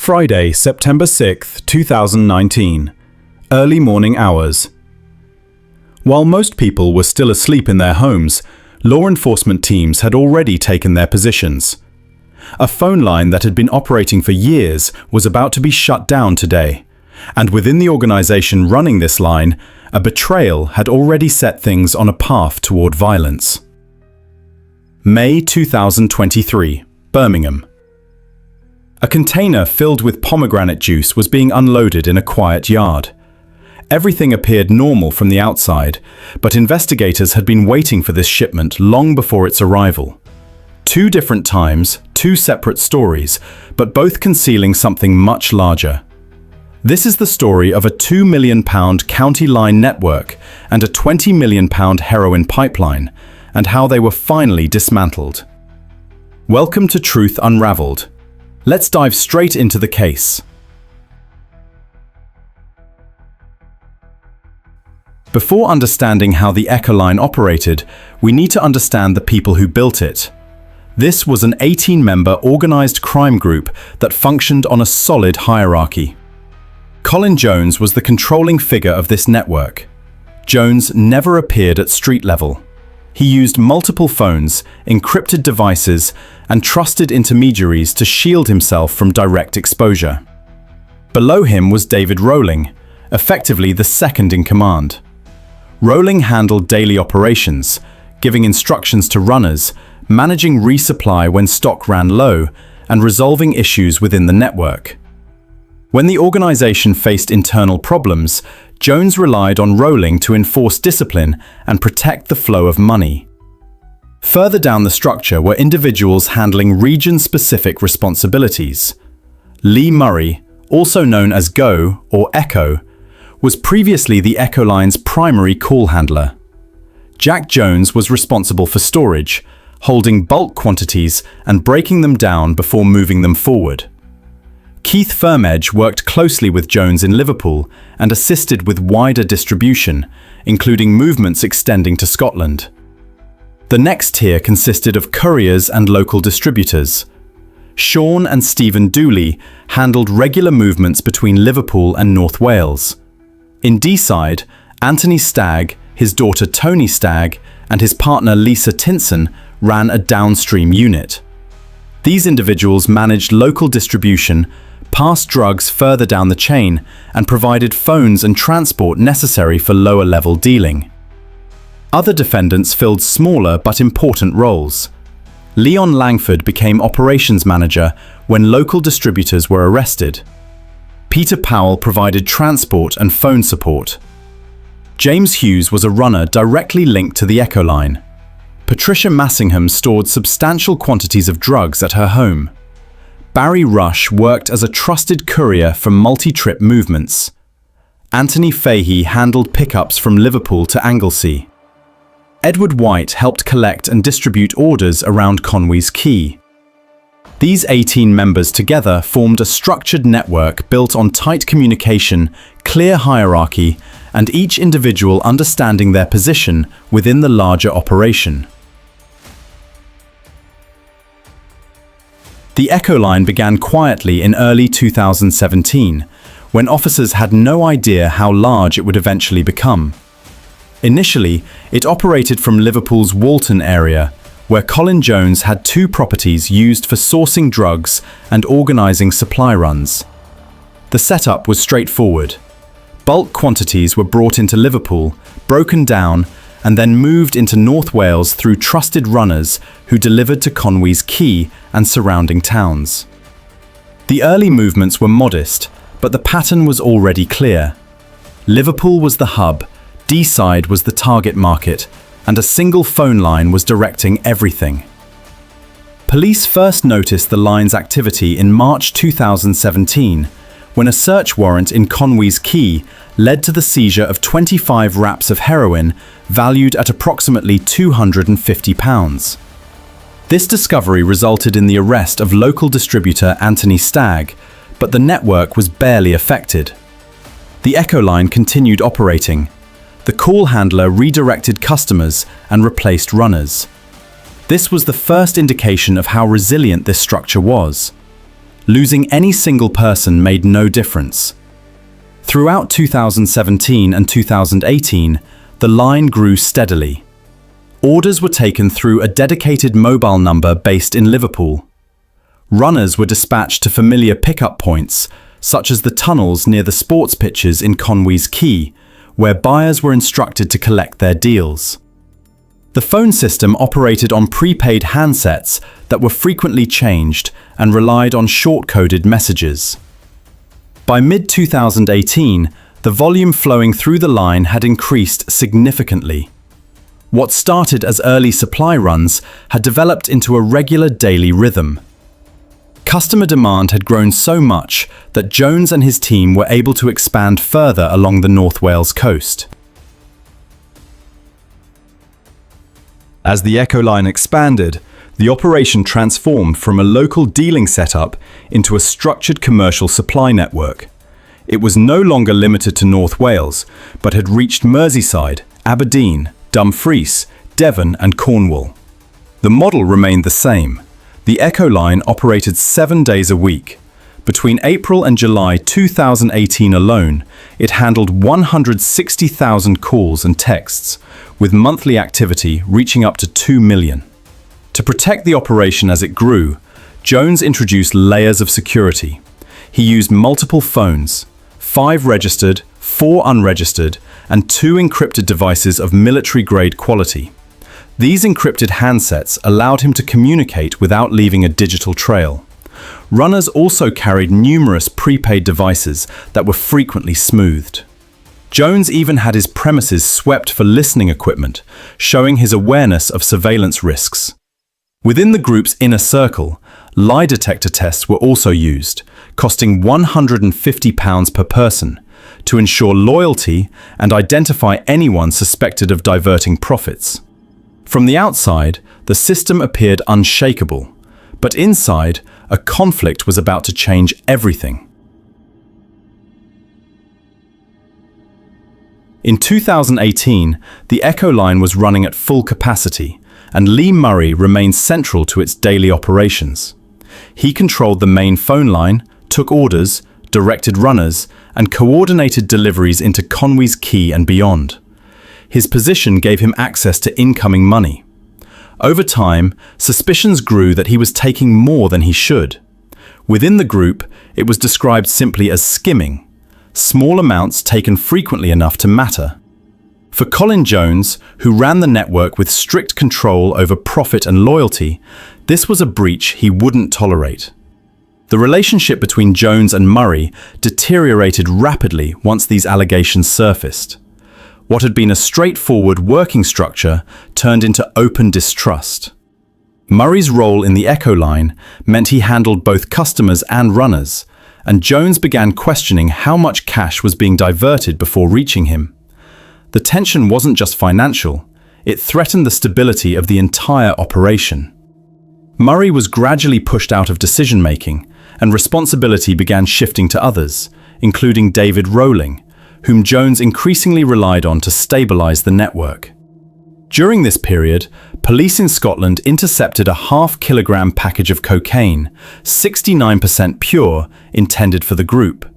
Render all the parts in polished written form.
Friday, September 6, 2019. Early morning hours. While most people were still asleep in their homes, law enforcement teams had already taken their positions. A phone line that had been operating for years was about to be shut down today, and within the organization running this line, a betrayal had already set things on a path toward violence. May 2023, Birmingham. A container filled with pomegranate juice was being unloaded in a quiet yard. Everything appeared normal from the outside, but investigators had been waiting for this shipment long before its arrival. 2 different times, 2 separate stories, but both concealing something much larger. This is the story of a £2 million county line network and a £20 million heroin pipeline, and how they were finally dismantled. Welcome to Truth Unraveled. Let's dive straight into the case. Before understanding how the Echoline operated, we need to understand the people who built it. This was an 18-member organized crime group that functioned on a solid hierarchy. Colin Jones was the controlling figure of this network. Jones never appeared at street level. He used multiple phones, encrypted devices, and trusted intermediaries to shield himself from direct exposure. Below him was David Rowling, effectively the second in command. Rowling handled daily operations, giving instructions to runners, managing resupply when stock ran low, and resolving issues within the network. When the organization faced internal problems, Jones relied on Rowling to enforce discipline and protect the flow of money. Further down the structure were individuals handling region-specific responsibilities. Lee Murray, also known as Go or Echo, was previously the Echoline's primary call handler. Jack Jones was responsible for storage, holding bulk quantities and breaking them down before moving them forward. Keith Firmedge worked closely with Jones in Liverpool and assisted with wider distribution, including movements extending to Scotland. The next tier consisted of couriers and local distributors. Sean and Stephen Dooley handled regular movements between Liverpool and North Wales. In D-side, Anthony Stagg, his daughter Tony Stagg, and his partner Lisa Tinson ran a downstream unit. These individuals managed local distribution, passed drugs further down the chain, and provided phones and transport necessary for lower-level dealing. Other defendants filled smaller but important roles. Leon Langford became operations manager when local distributors were arrested. Peter Powell provided transport and phone support. James Hughes was a runner directly linked to the Echoline. Patricia Massingham stored substantial quantities of drugs at her home. Barry Rush worked as a trusted courier for multi-trip movements. Anthony Fahey handled pickups from Liverpool to Anglesey. Edward White helped collect and distribute orders around Conway's Quay. These 18 members together formed a structured network built on tight communication, clear hierarchy, and each individual understanding their position within the larger operation. The Echoline began quietly in early 2017, when officers had no idea how large it would eventually become. Initially, it operated from Liverpool's Walton area, where Colin Jones had 2 properties used for sourcing drugs and organising supply runs. The setup was straightforward. Bulk quantities were brought into Liverpool, broken down, and then moved into North Wales through trusted runners who delivered to Conway's Quay and surrounding towns. The early movements were modest, but the pattern was already clear. Liverpool was the hub, D-side was the target market, and a single phone line was directing everything. Police first noticed the line's activity in March 2017, when a search warrant in Conway's Quay led to the seizure of 25 wraps of heroin valued at approximately £250. This discovery resulted in the arrest of local distributor Anthony Stagg, but the network was barely affected. The Echoline continued operating. The call handler redirected customers and replaced runners. This was the first indication of how resilient this structure was. Losing any single person made no difference. Throughout 2017 and 2018, the line grew steadily. Orders were taken through a dedicated mobile number based in Liverpool. Runners were dispatched to familiar pickup points, such as the tunnels near the sports pitches in Conway's Quay, where buyers were instructed to collect their deals. The phone system operated on prepaid handsets that were frequently changed and relied on short-coded messages. By mid-2018, the volume flowing through the line had increased significantly. What started as early supply runs had developed into a regular daily rhythm. Customer demand had grown so much that Jones and his team were able to expand further along the North Wales coast. As the Echoline expanded, the operation transformed from a local dealing setup into a structured commercial supply network. It was no longer limited to North Wales, but had reached Merseyside, Aberdeen, Dumfries, Devon and Cornwall. The model remained the same. The Echoline operated 7 days a week. Between April and July 2018 alone, it handled 160,000 calls and texts, with monthly activity reaching up to 2 million. To protect the operation as it grew, Jones introduced layers of security. He used multiple phones, 5 registered, 4 unregistered, and 2 encrypted devices of military-grade quality. These encrypted handsets allowed him to communicate without leaving a digital trail. Runners also carried numerous prepaid devices that were frequently smoothed. Jones even had his premises swept for listening equipment, showing his awareness of surveillance risks. Within the group's inner circle, lie detector tests were also used, costing £150 per person, to ensure loyalty and identify anyone suspected of diverting profits. From the outside, the system appeared unshakable, but inside, a conflict was about to change everything. In 2018, the Echoline was running at full capacity, and Lee Murray remained central to its daily operations. He controlled the main phone line, took orders, directed runners, and coordinated deliveries into Conway's Quay and beyond. His position gave him access to incoming money. Over time, suspicions grew that he was taking more than he should. Within the group, it was described simply as skimming, small amounts taken frequently enough to matter. For Colin Jones, who ran the network with strict control over profit and loyalty, this was a breach he wouldn't tolerate. The relationship between Jones and Murray deteriorated rapidly once these allegations surfaced. What had been a straightforward working structure turned into open distrust. Murray's role in the Echoline meant he handled both customers and runners, and Jones began questioning how much cash was being diverted before reaching him. The tension wasn't just financial, it threatened the stability of the entire operation. Murray was gradually pushed out of decision-making, and responsibility began shifting to others, including David Rowling, whom Jones increasingly relied on to stabilize the network. During this period, police in Scotland intercepted a half-kilogram package of cocaine, 69% pure, intended for the group.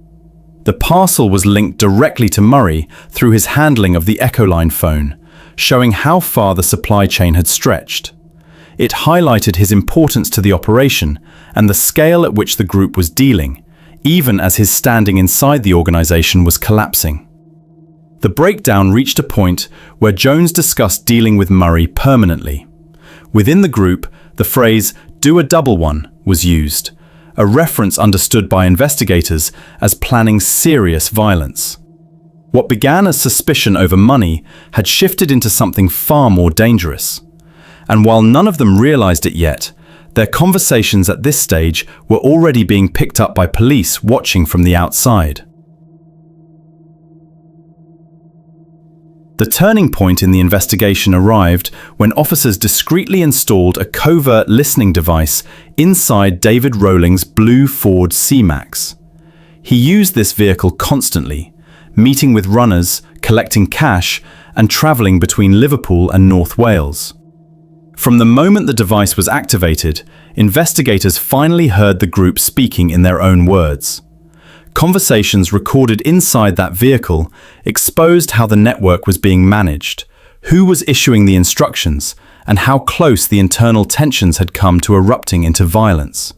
The parcel was linked directly to Murray through his handling of the Echoline phone, showing how far the supply chain had stretched. It highlighted his importance to the operation and the scale at which the group was dealing, even as his standing inside the organization was collapsing. The breakdown reached a point where Jones discussed dealing with Murray permanently. Within the group, the phrase, "do a double one," was used, a reference understood by investigators as planning serious violence. What began as suspicion over money had shifted into something far more dangerous. And while none of them realized it yet, their conversations at this stage were already being picked up by police watching from the outside. The turning point in the investigation arrived when officers discreetly installed a covert listening device inside David Rowling's blue Ford C-Max. He used this vehicle constantly, meeting with runners, collecting cash, and travelling between Liverpool and North Wales. From the moment the device was activated, investigators finally heard the group speaking in their own words. Conversations recorded inside that vehicle exposed how the network was being managed, who was issuing the instructions, and how close the internal tensions had come to erupting into violence.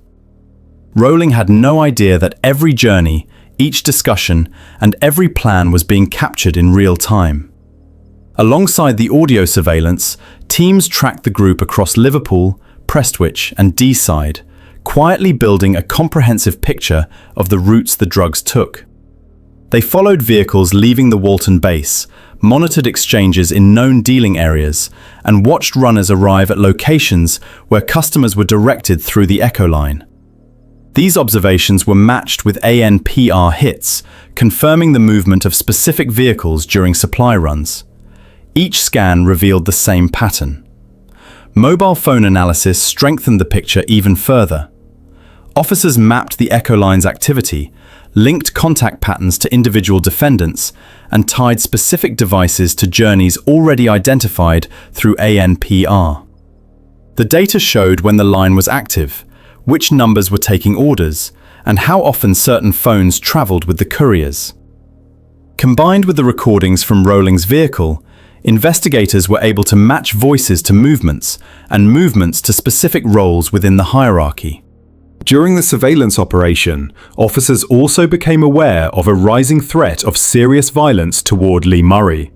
Rowling had no idea that every journey, each discussion, and every plan was being captured in real time. Alongside the audio surveillance, teams tracked the group across Liverpool, Prestwich, and Deeside, quietly building a comprehensive picture of the routes the drugs took. They followed vehicles leaving the Walton base, monitored exchanges in known dealing areas, and watched runners arrive at locations where customers were directed through the Echoline. These observations were matched with ANPR hits, confirming the movement of specific vehicles during supply runs. Each scan revealed the same pattern. Mobile phone analysis strengthened the picture even further. Officers mapped the Echoline's activity, linked contact patterns to individual defendants, and tied specific devices to journeys already identified through ANPR. The data showed when the line was active, which numbers were taking orders, and how often certain phones traveled with the couriers. Combined with the recordings from Rowling's vehicle, investigators were able to match voices to movements and movements to specific roles within the hierarchy. During the surveillance operation, officers also became aware of a rising threat of serious violence toward Lee Murray.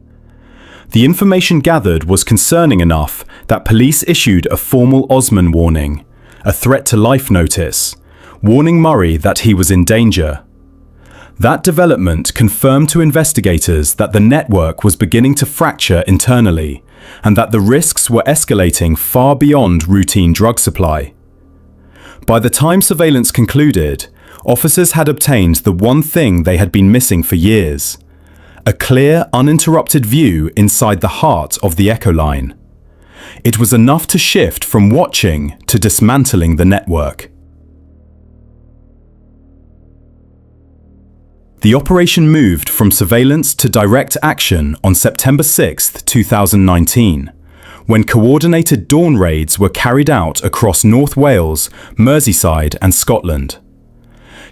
The information gathered was concerning enough that police issued a formal Osman warning, a threat to life notice, warning Murray that he was in danger. That development confirmed to investigators that the network was beginning to fracture internally, and that the risks were escalating far beyond routine drug supply. By the time surveillance concluded, officers had obtained the one thing they had been missing for years: a clear, uninterrupted view inside the heart of the Echoline. It was enough to shift from watching to dismantling the network. The operation moved from surveillance to direct action on September 6, 2019, when coordinated dawn raids were carried out across North Wales, Merseyside, and Scotland.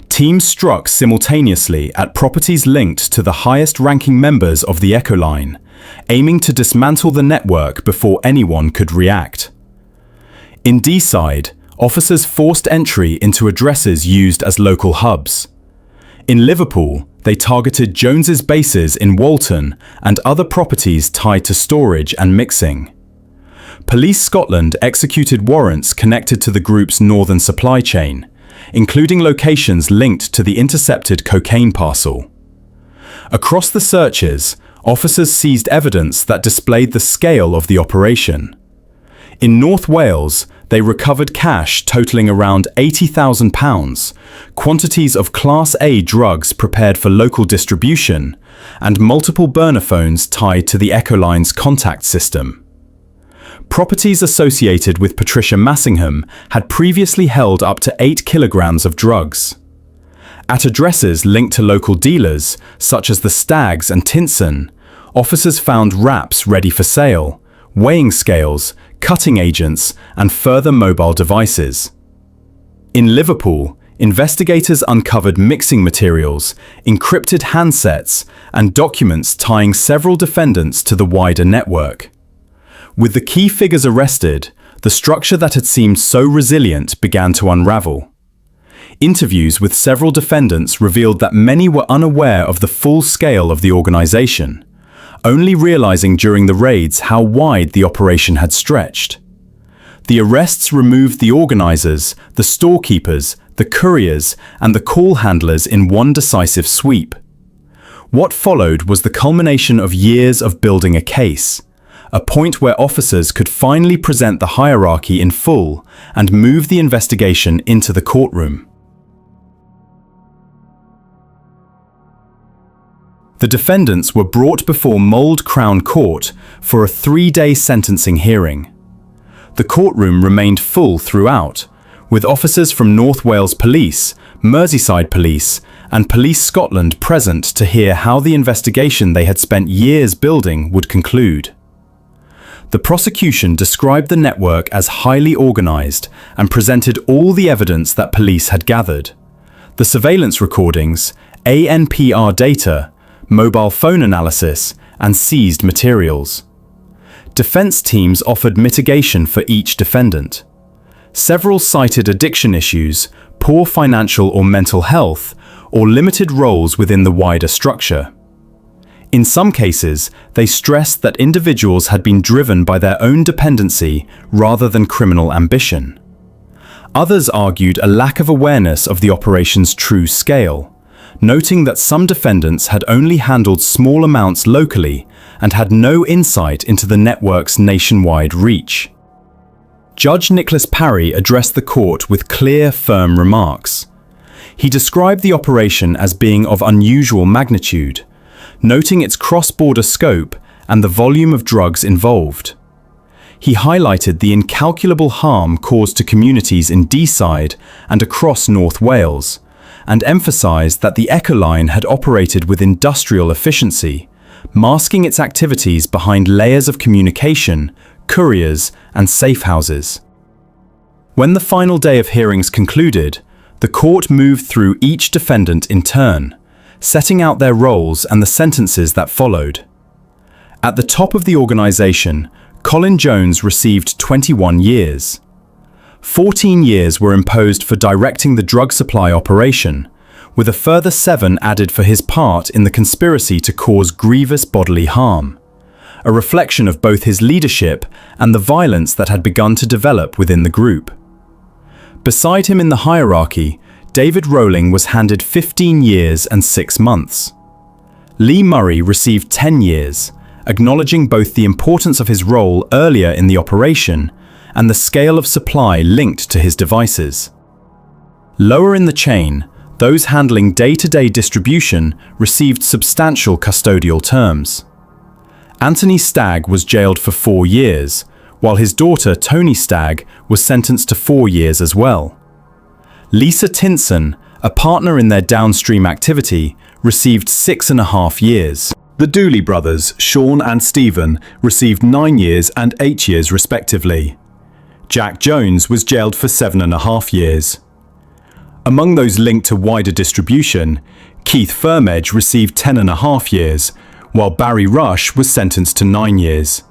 Teams struck simultaneously at properties linked to the highest-ranking members of the Echoline, aiming to dismantle the network before anyone could react. In Deeside, officers forced entry into addresses used as local hubs. In Liverpool, they targeted Jones's bases in Walton and other properties tied to storage and mixing. Police Scotland executed warrants connected to the group's northern supply chain, including locations linked to the intercepted cocaine parcel. Across the searches, officers seized evidence that displayed the scale of the operation. In North Wales, they recovered cash totaling around £80,000, quantities of Class A drugs prepared for local distribution, and multiple burner phones tied to the Echoline's contact system. Properties associated with Patricia Massingham had previously held up to 8 kilograms of drugs. At addresses linked to local dealers, such as the Stags and Tinson, officers found wraps ready for sale, weighing scales, cutting agents, and further mobile devices. In Liverpool, investigators uncovered mixing materials, encrypted handsets, and documents tying several defendants to the wider network. With the key figures arrested, the structure that had seemed so resilient began to unravel. Interviews with several defendants revealed that many were unaware of the full scale of the organization, only realizing during the raids how wide the operation had stretched. The arrests removed the organizers, the storekeepers, the couriers, and the call handlers in one decisive sweep. What followed was the culmination of years of building a case, a point where officers could finally present the hierarchy in full and move the investigation into the courtroom. The defendants were brought before Mould Crown Court for a 3-day sentencing hearing. The courtroom remained full throughout, with officers from North Wales Police, Merseyside Police, and Police Scotland present to hear how the investigation they had spent years building would conclude. The prosecution described the network as highly organized and presented all the evidence that police had gathered. The surveillance recordings, ANPR data, mobile phone analysis, and seized materials. Defense teams offered mitigation for each defendant. Several cited addiction issues, poor financial or mental health, or limited roles within the wider structure. In some cases, they stressed that individuals had been driven by their own dependency rather than criminal ambition. Others argued a lack of awareness of the operation's true scale, noting that some defendants had only handled small amounts locally and had no insight into the network's nationwide reach. Judge Nicholas Parry addressed the court with clear, firm remarks. He described the operation as being of unusual magnitude, noting its cross-border scope and the volume of drugs involved. He highlighted the incalculable harm caused to communities in Deeside and across North Wales, and emphasised that the Echoline had operated with industrial efficiency, masking its activities behind layers of communication, couriers, and safe houses. When the final day of hearings concluded, the court moved through each defendant in turn, setting out their roles and the sentences that followed. At the top of the organisation, Colin Jones received 21 years. 14 years were imposed for directing the drug supply operation, with a further 7 added for his part in the conspiracy to cause grievous bodily harm, a reflection of both his leadership and the violence that had begun to develop within the group. Beside him in the hierarchy, David Rowling was handed 15 years and 6 months. Lee Murray received 10 years, acknowledging both the importance of his role earlier in the operation and the scale of supply linked to his devices. Lower in the chain, those handling day-to-day distribution received substantial custodial terms. Anthony Stagg was jailed for 4 years, while his daughter Tony Stagg was sentenced to 4 years as well. Lisa Tinson, a partner in their downstream activity, received 6.5 years. The Dooley brothers, Sean and Stephen, received 9 years and 8 years respectively. Jack Jones was jailed for 7.5 years. Among those linked to wider distribution, Keith Firmedge received 10.5 years, while Barry Rush was sentenced to 9 years.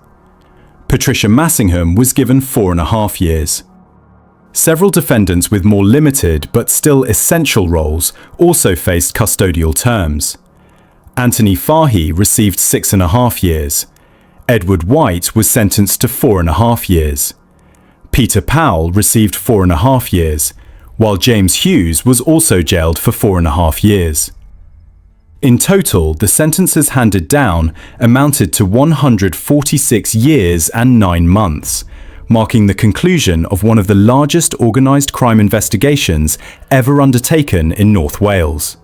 Patricia Massingham was given 4.5 years. Several defendants with more limited but still essential roles also faced custodial terms. Anthony Fahy received 6.5 years. Edward White was sentenced to 4.5 years. Peter Powell received 4.5 years, while James Hughes was also jailed for 4.5 years. In total, the sentences handed down amounted to 146 years and 9 months, marking the conclusion of one of the largest organised crime investigations ever undertaken in North Wales.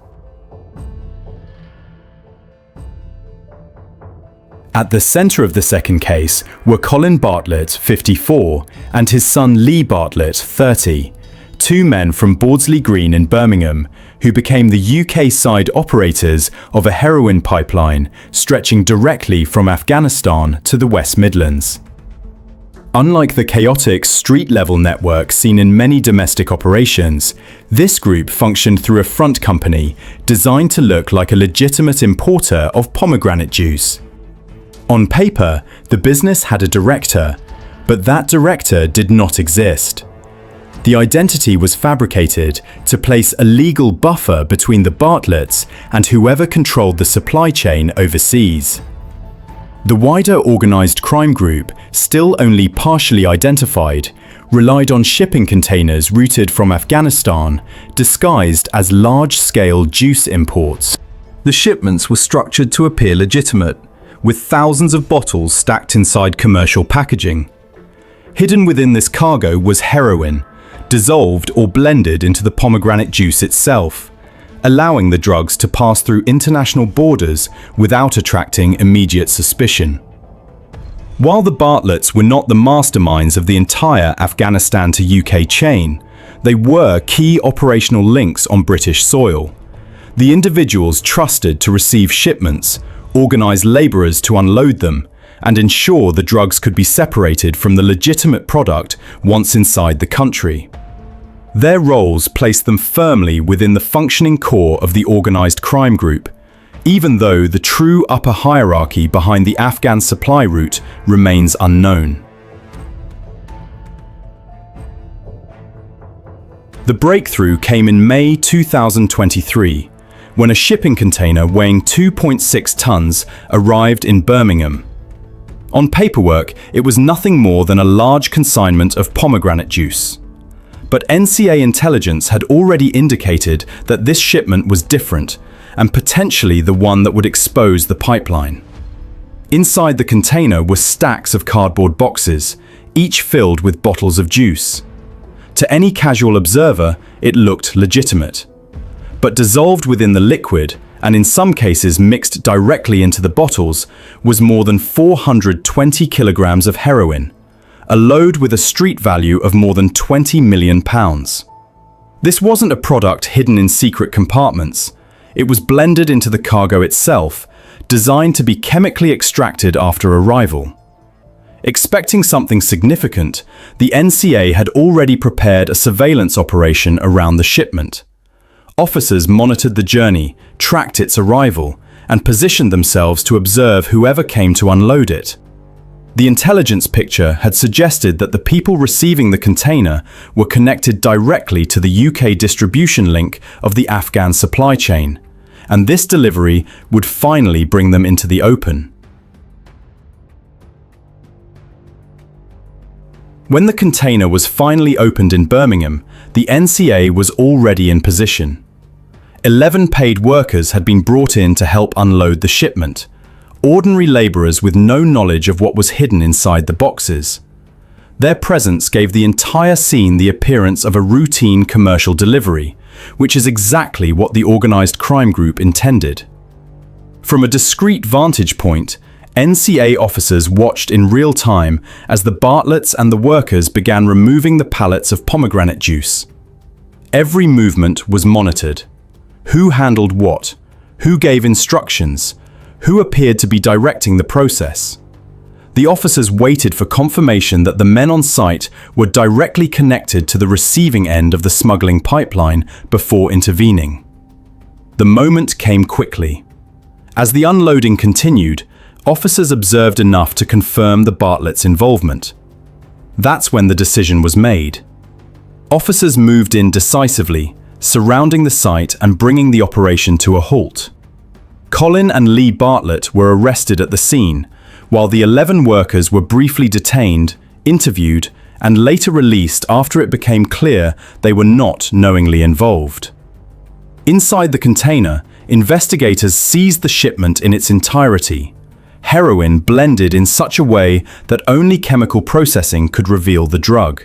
At the centre of the second case were Colin Bartlett, 54, and his son Lee Bartlett, 30, 2 men from Bawdsley Green in Birmingham, who became the UK-side operators of a heroin pipeline stretching directly from Afghanistan to the West Midlands. Unlike the chaotic street-level network seen in many domestic operations, this group functioned through a front company designed to look like a legitimate importer of pomegranate juice. On paper, the business had a director, but that director did not exist. The identity was fabricated to place a legal buffer between the Bartletts and whoever controlled the supply chain overseas. The wider organised crime group, still only partially identified, relied on shipping containers routed from Afghanistan, disguised as large-scale juice imports. The shipments were structured to appear legitimate, with thousands of bottles stacked inside commercial packaging. Hidden within this cargo was heroin, dissolved or blended into the pomegranate juice itself, allowing the drugs to pass through international borders without attracting immediate suspicion. While the Bartletts were not the masterminds of the entire Afghanistan to UK chain, they were key operational links on British soil. The individuals trusted to receive shipments, organise labourers to unload them, and ensure the drugs could be separated from the legitimate product once inside the country. Their roles placed them firmly within the functioning core of the organized crime group, even though the true upper hierarchy behind the Afghan supply route remains unknown. The breakthrough came in May 2023, when a shipping container weighing 2.6 tons arrived in Birmingham. On paperwork, it was nothing more than a large consignment of pomegranate juice. But NCA intelligence had already indicated that this shipment was different and potentially the one that would expose the pipeline. Inside the container were stacks of cardboard boxes, each filled with bottles of juice. To any casual observer, it looked legitimate. But dissolved within the liquid, and in some cases mixed directly into the bottles, was more than 420 kilograms of heroin, a load with a street value of more than £20 million. This wasn't a product hidden in secret compartments. It was blended into the cargo itself, designed to be chemically extracted after arrival. Expecting something significant, the NCA had already prepared a surveillance operation around the shipment. Officers monitored the journey, tracked its arrival, and positioned themselves to observe whoever came to unload it. The intelligence picture had suggested that the people receiving the container were connected directly to the UK distribution link of the Afghan supply chain, and this delivery would finally bring them into the open. When the container was finally opened in Birmingham, the NCA was already in position. 11 paid workers had been brought in to help unload the shipment, ordinary laborers with no knowledge of what was hidden inside the boxes. Their presence gave the entire scene the appearance of a routine commercial delivery, which is exactly what the organized crime group intended. From a discreet vantage point, NCA officers watched in real time as the Bartletts and the workers began removing the pallets of pomegranate juice. Every movement was monitored. Who handled what? Who gave instructions? Who appeared to be directing the process? The officers waited for confirmation that the men on site were directly connected to the receiving end of the smuggling pipeline before intervening. The moment came quickly. As the unloading continued, officers observed enough to confirm the Bartlett's involvement. That's when the decision was made. Officers moved in decisively, surrounding the site and bringing the operation to a halt. Colin and Lee Bartlett were arrested at the scene, while the 11 workers were briefly detained, interviewed, and later released after it became clear they were not knowingly involved. Inside the container, investigators seized the shipment in its entirety. Heroin blended in such a way that only chemical processing could reveal the drug.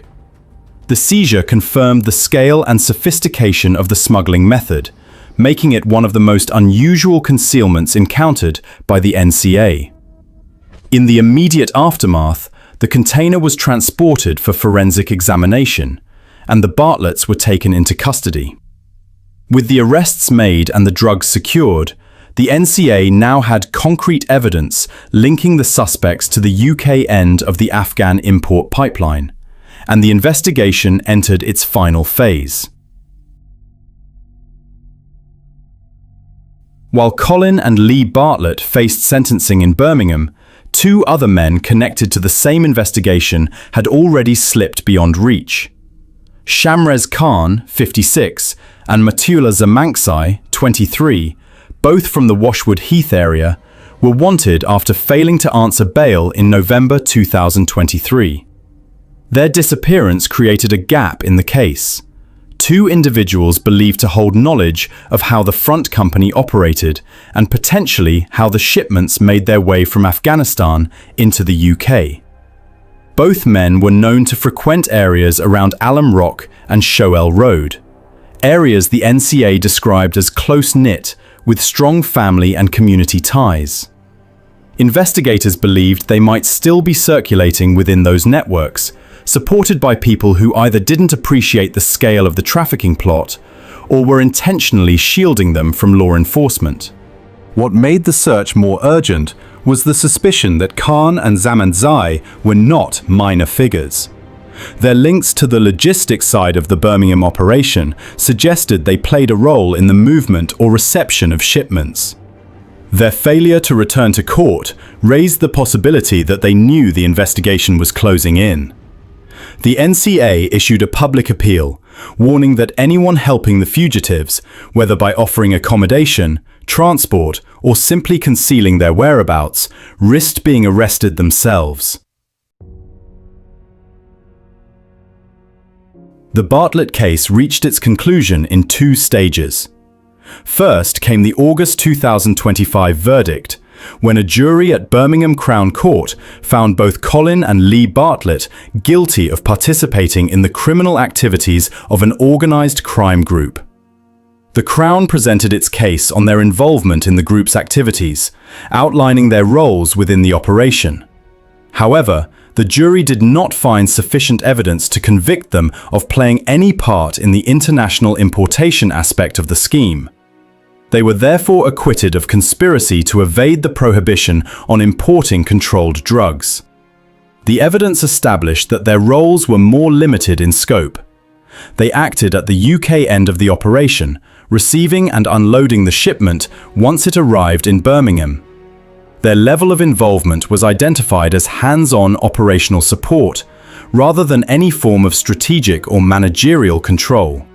The seizure confirmed the scale and sophistication of the smuggling method, making it one of the most unusual concealments encountered by the NCA. In the immediate aftermath, the container was transported for forensic examination, and the Bartletts were taken into custody. With the arrests made and the drugs secured, the NCA now had concrete evidence linking the suspects to the UK end of the Afghan import pipeline, and the investigation entered its final phase. While Colin and Lee Bartlett faced sentencing in Birmingham, 2 other men connected to the same investigation had already slipped beyond reach. Shamrez Khan, 56, and Matula Zamanksai, 23, both from the Washwood Heath area, were wanted after failing to answer bail in November 2023. Their disappearance created a gap in the case. 2 individuals believed to hold knowledge of how the front company operated and potentially how the shipments made their way from Afghanistan into the UK. Both men were known to frequent areas around Alum Rock and Shoel Road, areas the NCA described as close-knit with strong family and community ties. Investigators believed they might still be circulating within those networks, supported by people who either didn't appreciate the scale of the trafficking plot or were intentionally shielding them from law enforcement. What made the search more urgent was the suspicion that Khan and Zamandzai were not minor figures. Their links to the logistics side of the Birmingham operation suggested they played a role in the movement or reception of shipments. Their failure to return to court raised the possibility that they knew the investigation was closing in. The NCA issued a public appeal, warning that anyone helping the fugitives, whether by offering accommodation, transport, or simply concealing their whereabouts, risked being arrested themselves. The Bartlett case reached its conclusion in two stages. First came the August 2025 verdict, when a jury at Birmingham Crown Court found both Colin and Lee Bartlett guilty of participating in the criminal activities of an organized crime group. The Crown presented its case on their involvement in the group's activities, outlining their roles within the operation. However, the jury did not find sufficient evidence to convict them of playing any part in the international importation aspect of the scheme. They were therefore acquitted of conspiracy to evade the prohibition on importing controlled drugs. The evidence established that their roles were more limited in scope. They acted at the UK end of the operation, receiving and unloading the shipment once it arrived in Birmingham. Their level of involvement was identified as hands-on operational support, rather than any form of strategic or managerial control.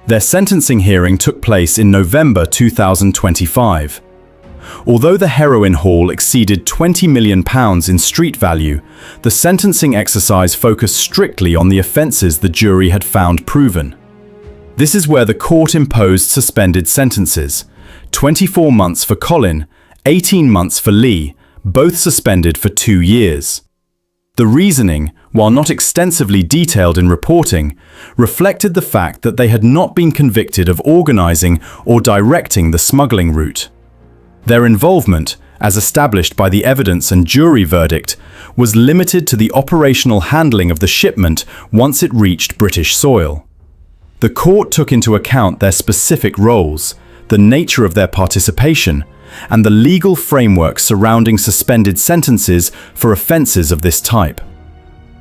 Their sentencing hearing took place in November 2025. Although the heroin haul exceeded £20 million in street value, the sentencing exercise focused strictly on the offences the jury had found proven. This is where the court imposed suspended sentences: 24 months for Colin, 18 months for Lee, both suspended for 2 years. The reasoning, while not extensively detailed in reporting, reflected the fact that they had not been convicted of organizing or directing the smuggling route. Their involvement, as established by the evidence and jury verdict, was limited to the operational handling of the shipment once it reached British soil. The court took into account their specific roles, the nature of their participation, and the legal framework surrounding suspended sentences for offences of this type.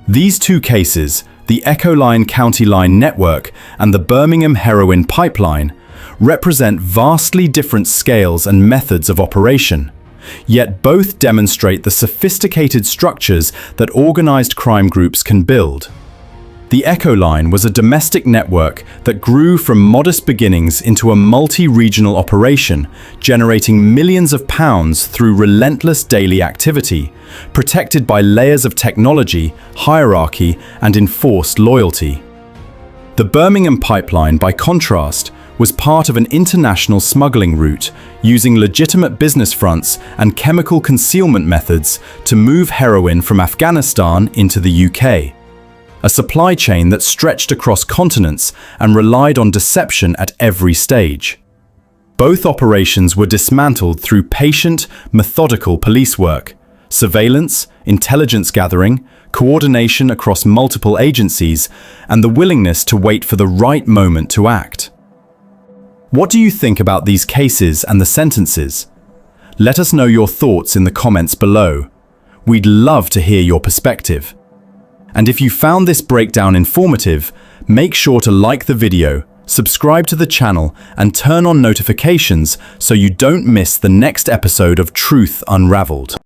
These two cases, the Echoline County Line network and the Birmingham heroin pipeline, represent vastly different scales and methods of operation, yet both demonstrate the sophisticated structures that organized crime groups can build. The Echoline was a domestic network that grew from modest beginnings into a multi-regional operation, generating millions of pounds through relentless daily activity, protected by layers of technology, hierarchy, and enforced loyalty. The Birmingham pipeline, by contrast, was part of an international smuggling route, using legitimate business fronts and chemical concealment methods to move heroin from Afghanistan into the UK. A supply chain that stretched across continents and relied on deception at every stage. Both operations were dismantled through patient, methodical police work, surveillance, intelligence gathering, coordination across multiple agencies, and the willingness to wait for the right moment to act. What do you think about these cases and the sentences? Let us know your thoughts in the comments below. We'd love to hear your perspective. And if you found this breakdown informative, make sure to like the video, subscribe to the channel, and turn on notifications so you don't miss the next episode of Truth Unraveled.